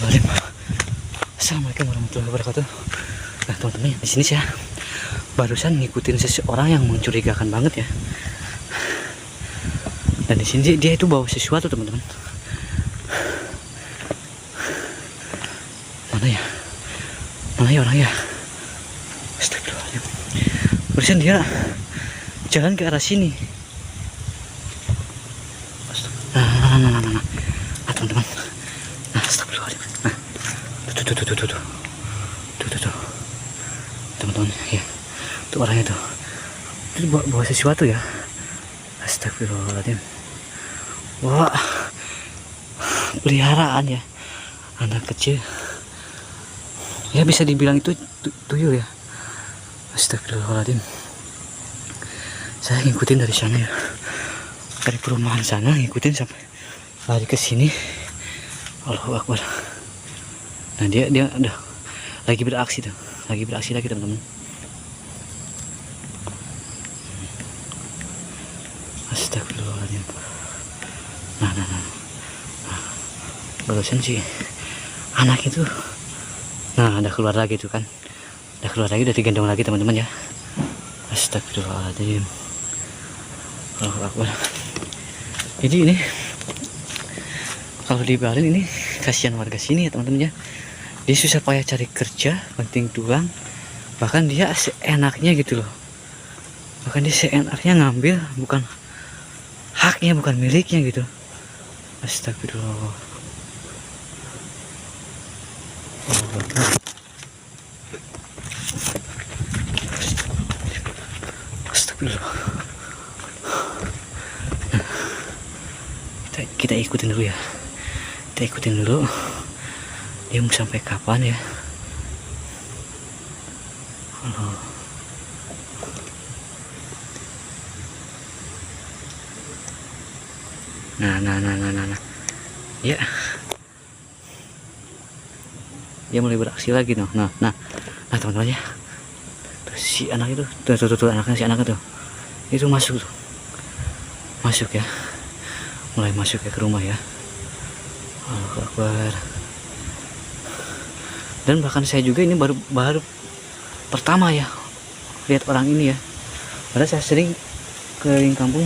Astagfirullahaladzim. Assalamualaikum warahmatullahi wabarakatuh. Nah teman-teman, di sini saya barusan ngikutin seseorang yang mencurigakan banget ya. Dan di sini dia itu bawa sesuatu teman-teman. Mana ya? Mana ya orang ya? Astagfirullahaladzim. Barusan dia jalan ke arah sini. Nah, teman-teman. Nah, astagfirullahaladzim. Nah, tuh. Teman-teman, ya. Itu orangnya tuh. Itu bawa sesuatu ya. Astagfirullahaladzim. Wah, peliharaan ya, anak kecil. Ya bisa dibilang itu tuyul ya. Astagfirullahaladzim. Saya ngikutin dari sana ya, dari perumahan sana ngikutin sampai lari ke sini. Allahu Akbar. Nah dia udah lagi beraksi tuh, lagi beraksi lagi teman-teman. Astagfirullahaladzim. Nah, barusan sih anak itu, nah ada keluar lagi tuh kan, udah keluar lagi, udah digendong lagi teman-teman ya. Astagfirullahaladzim. Allahu Akbar. Jadi ini kalau dibiarin ini kasihan warga sini ya teman-teman ya. Dia susah payah cari kerja, penting tulang, bahkan dia seenaknya gitu loh. Bahkan dia seenaknya ngambil, bukan haknya, bukan miliknya gitu. Astagfirullah. Astagfirullah. Kita ikutin dulu ya. Kita ikutin dulu. Dia mau sampai kapan ya? Allah. Nah. Ya. Dia mulai beraksi lagi noh. Nah, teman-teman ya. Terus si anak itu, tuh anaknya, si anaknya tuh. Itu masuk tuh. Masuk ya. Mulai masuk ya ke rumah ya. Allahu Akbar. Dan bahkan saya juga ini baru pertama ya lihat orang ini ya. Padahal saya sering keliling kampung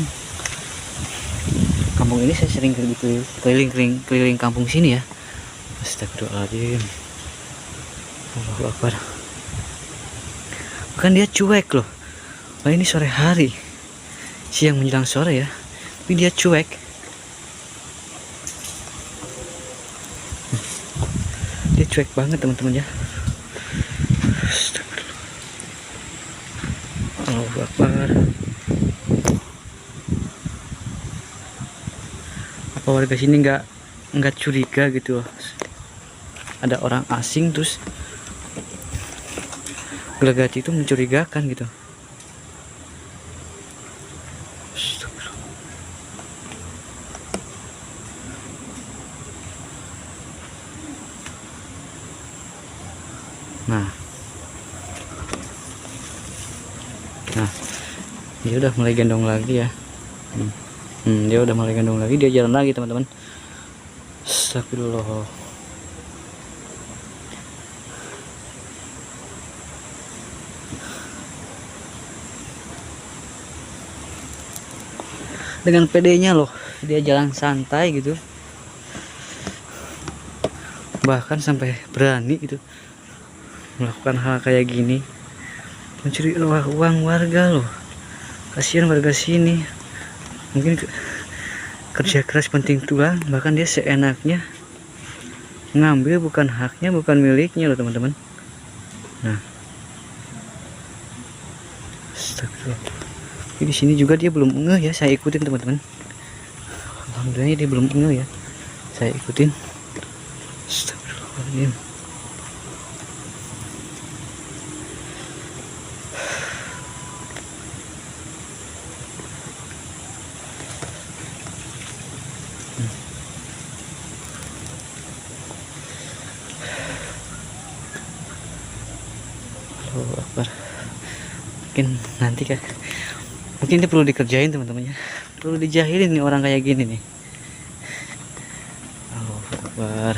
ini, saya sering keliling kampung sini ya. Astagfirullahaladzim. Allahu Akbar. Bahkan dia cuek loh. Wah, ini sore hari, siang menjelang sore ya, tapi dia cuek. Dia cuek banget teman-teman ya. Allahu Akbar. Apa warga sini nggak curiga gitu loh, ada orang asing terus gelagat itu mencurigakan gitu. Nah, dia udah mulai gendong lagi ya. Dia udah mulai gendong lagi, dia jalan lagi teman-teman. Astagfirullah. Dengan pedenya loh, dia jalan santai gitu. Bahkan sampai berani gitu melakukan hal kayak gini, mencuri uang warga loh. Kasihan warga sini, mungkin kerja keras penting tulang, bahkan dia seenaknya ngambil, bukan haknya, bukan miliknya loh teman-teman. Nah, astagfirullah. Di sini juga dia belum ngeh ya, saya ikutin teman-teman. Alhamdulillah dia belum ngeh ya, saya ikutin. Astagfirullahaladzim. Allahu Akbar. Mungkin nanti kan, mungkin dia perlu dikerjain teman-temannya, perlu dijahilin nih orang kayak gini nih. Allahu Akbar.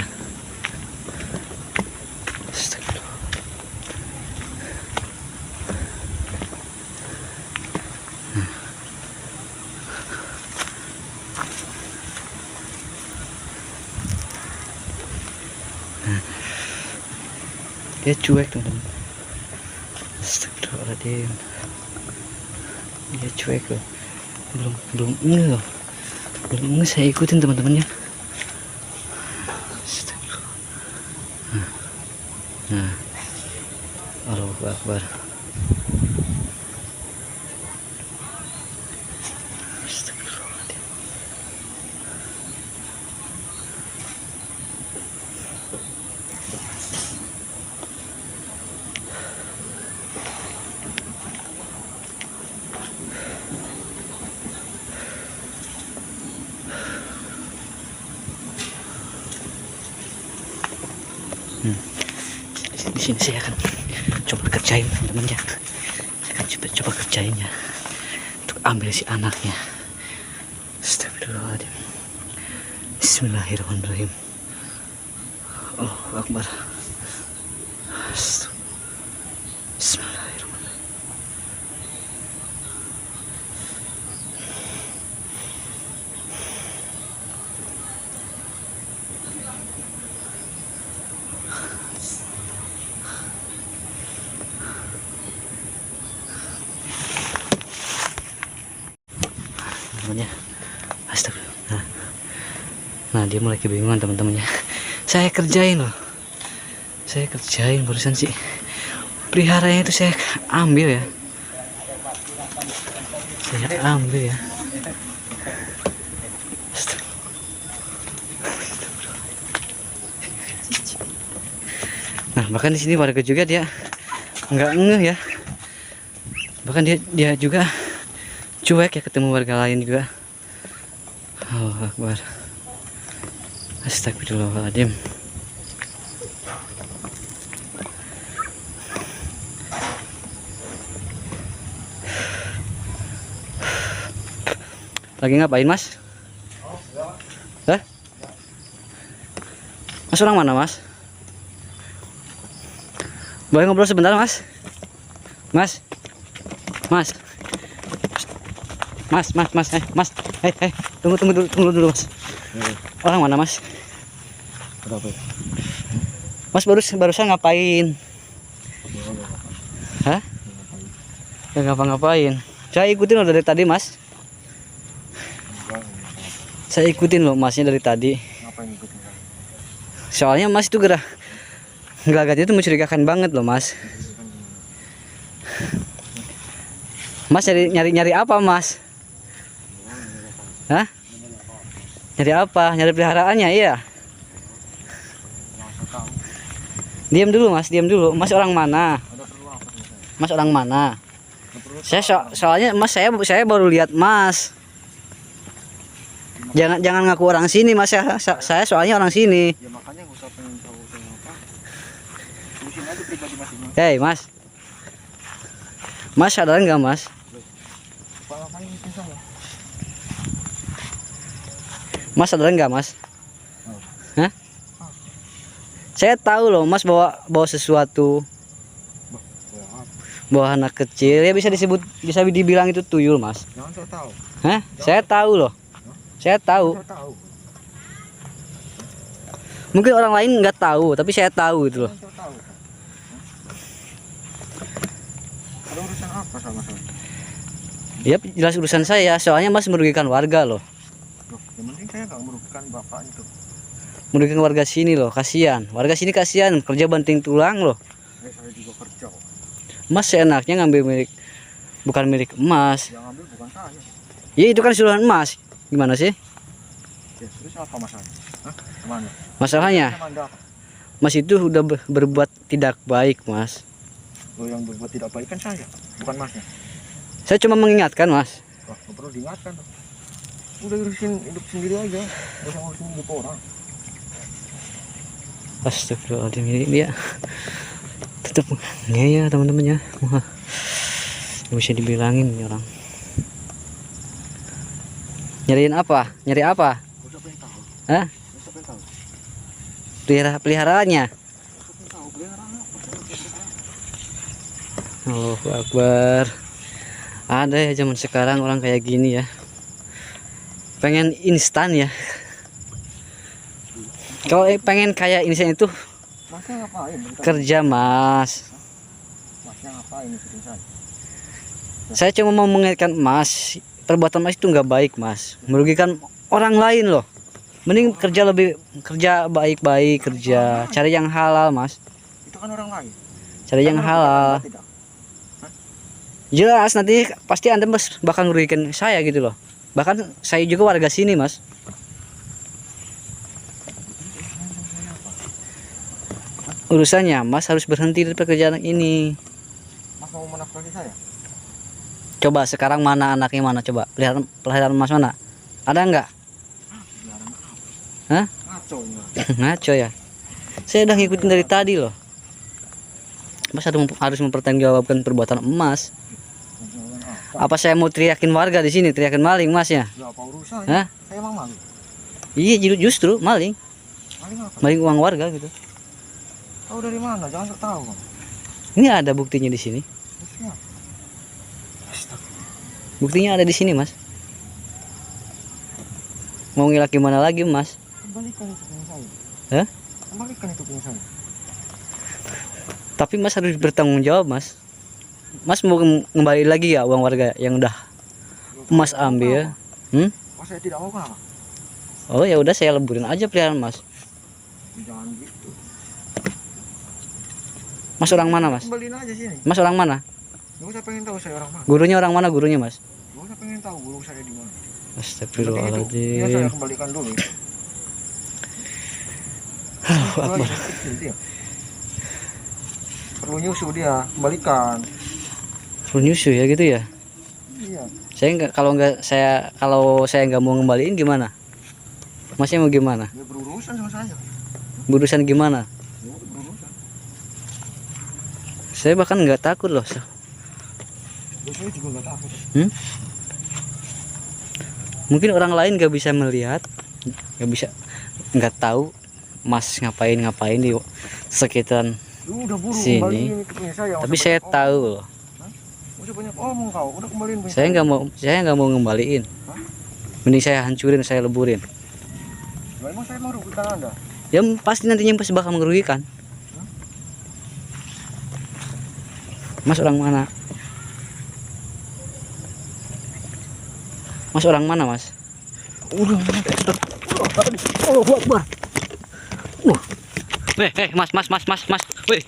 Nah, dia cuek teman-teman. Astagfirullahaladzim, dia cuek loh. Belum ini loh, belum ini saya ikutin teman-teman ya. Nah, Allahu Akbar. Astagfirullahaladzim. Di sini saya akan coba kerjain teman-teman ya. Saya akan coba kerjain ya, untuk ambil si anaknya. Astagfirullahaladzim. Bismillahirrahmanirrahim. Allahu Akbar. Bismillahirrahmanirrahim. Teman-teman ya, astagfirullah. Nah, dia mulai kebingungan teman-teman ya. Saya kerjain loh, saya kerjain barusan sih. Peliharanya itu saya ambil ya, saya ambil ya. Nah, bahkan di sini warga juga dia nggak ngeh ya. Bahkan dia juga cuek ya ketemu warga lain juga. Allahu Akbar. Astagfirullahaladzim. Lagi ngapain mas? Hah? Mas orang mana mas? Boleh ngobrol sebentar mas? Mas? Mas? Mas, tunggu dulu mas. Orang mana mas? Kenapa? Mas barusan ngapain? Hah? Gak ngapa-ngapain. Saya ikutin loh dari tadi mas. Saya ikutin loh masnya dari tadi. Ngapain ikutin? Soalnya mas itu gelagatnya itu mencurigakan banget loh mas. Mas nyari apa mas? Hah? Nyari apa? Nyari peliharaannya iya. Diam dulu mas, diam dulu. Mas orang mana? Mas orang mana? Soalnya mas saya baru lihat mas. Jangan ngaku orang sini mas ya. Saya soalnya orang sini. Ya makanya nggak usah pengen tahu apa. Urusin aja pribadi masing-masing. Hei mas. Mas sadar nggak mas? Apa yang saya? Mas sadar nggak mas? Hah? Saya tahu loh mas bawa sesuatu. Bawa anak kecil ya bisa dibilang itu tuyul mas. Jangan saya tahu. Hah? Saya tahu loh. Saya tahu. Mungkin orang lain nggak tahu, tapi saya tahu itu loh. Ada urusan apa sama saya? Ya jelas urusan saya, soalnya mas merugikan warga loh. Yang penting saya nggak merugikan bapak itu. Merugikan warga sini loh, kasihan. Warga sini kasihan, kerja banting tulang loh. Saya juga kerja. Mas seenaknya ngambil bukan milik emas. Yang ngambil bukan saya. Ya itu kan suruhan emas. Gimana sih? Ya, terus apa masalahnya? Hah? Kemana? Masalahnya, mas itu udah berbuat tidak baik mas. Lo yang berbuat tidak baik kan saya, bukan masnya. Saya cuma mengingatkan mas. Wah, nggak perlu diingatkan. Udah urusin hidup sendiri aja, nggak usah ngurusin hidup orang. Astagfirullahaladzim, ini dia tetap ngeyel teman-teman ya. Wah, nggak bisa dibilangin ini orang. Nyariin apa? Nyari apa? Hah? Peliharaannya. Allahu Akbar. Ada ya zaman sekarang orang kayak gini ya. Pengen instan ya. Kalau pengen kayak instan itu Masnya ngapain? Bentar. Kerja mas. Masnya ngapain ikutin saya? Saya cuma mau mengingatkan mas, perbuatan mas itu nggak baik mas, merugikan orang lain loh. Mending kerja baik-baik, kerja cari yang halal mas, Itu kan orang lain. cari yang Kan halal. Anda tidak. Jelas nanti pasti anda mas bakal merugikan saya gitu loh. Bahkan saya juga warga sini mas. Urusannya mas harus berhenti dari pekerjaan ini. Mas mau menafkahi saya? Coba sekarang mana anaknya, mana coba pelihararan mas mana? Ada nggak? Hah? Ngaco enggak? Ngaco ya. Saya udah ngikutin dari tadi loh. Mas harus mempertanggungjawabkan perbuatan emas. Apa saya mau teriakin warga di sini, teriakin maling mas ya? Ya apa urusannya? Hah? Saya emang malu. Iya justru maling, Maling apa? maling uang warga gitu. Tahu dari mana? Jangan sok tahu. Bang. Ini ada buktinya di sini. Buktinya. Astaga. Buktinya ada di sini mas. Mau ngelak gimana lagi mas? Kembalikan itu punya saya. Hah? Kembalikan itu punya saya. Tapi mas harus bertanggung jawab mas. Mas mau ngembali lagi ya uang warga yang udah mas ambil? Oh saya tidak mau kenapa? Oh ya udah saya leburin aja peliharaan mas. Jangan gitu. Mas orang mana mas? Kembaliin aja sini. Mas orang mana? Gak usah pengen tahu saya orang mana. Gurunya orang mana gurunya mas? Gak usah pengen tahu guru saya di mana. Penting itu. Ya saya Astagfirullahaladzim. kembalikan dulu. Akbar. Kecil dia. Perlu nyusu dia, kembalikan. Perlu nyusu ya gitu ya. Iya. Saya nggak kalau saya nggak mau ngembaliin gimana? Masnya mau gimana? Dia berurusan sama saya. Berurusan gimana? Ya, berurusan. Saya bahkan nggak takut loh. Ya, saya juga nggak takut. Mungkin orang lain nggak bisa melihat, nggak tahu mas ngapain di sekitaran Lu udah buru sini. kembaliin itu punya saya. Tapi saya tahu loh. Udah banyak omong kau, udah kembaliin punya Saya nggak mau ngembaliin. Mending saya hancurin, saya leburin. Lah, emang saya mau rugikan Anda? Ya pasti nantinya pasti bakal merugikan. Mas orang mana? Mas orang mana mas? Udah, Allahu Akbar. Mas. Wih,